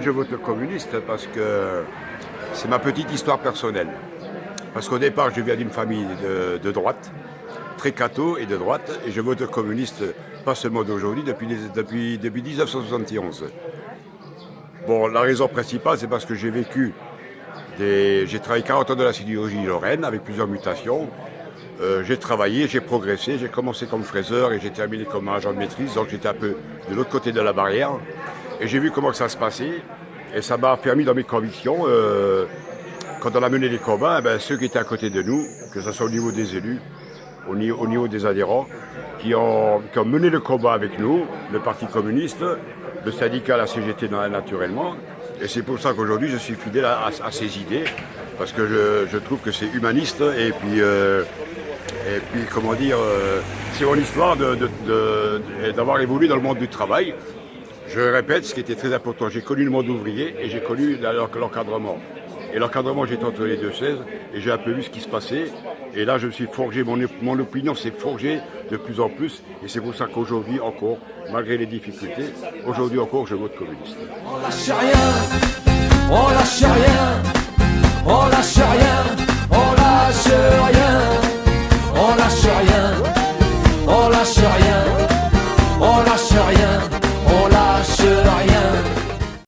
moi je vote communiste parce que c'est ma petite histoire personnelle. Parce qu'au départ, je viens d'une famille de droite, très catho et de droite, et je vote communiste, pas seulement d'aujourd'hui, depuis 1971. Bon, la raison principale, c'est parce que j'ai travaillé 40 ans dans la sidérurgie lorraine avec plusieurs mutations. J'ai travaillé, j'ai progressé, j'ai commencé comme fraiseur et j'ai terminé comme agent de maîtrise, donc j'étais un peu de l'autre côté de la barrière. Et j'ai vu comment ça se passait, et ça m'a permis dans mes convictions, quand on a mené les combats, ceux qui étaient à côté de nous, que ce soit au niveau des élus, au niveau des adhérents, qui ont mené le combat avec nous, le Parti communiste, le syndicat, la CGT naturellement. Et c'est pour ça qu'aujourd'hui je suis fidèle à ces idées, parce que je trouve que c'est humaniste et puis comment dire, c'est mon histoire d'avoir évolué dans le monde du travail. Je répète, ce qui était très important, j'ai connu le monde ouvrier et j'ai connu l'encadrement. Et l'encadrement, j'étais entre les deux chaises et j'ai un peu vu ce qui se passait. Et là, je me suis forgé, mon opinion s'est forgée de plus en plus. Et c'est pour ça qu'aujourd'hui encore, malgré les difficultés, aujourd'hui encore, je vote communiste. On lâche rien, on lâche rien, on lâche rien.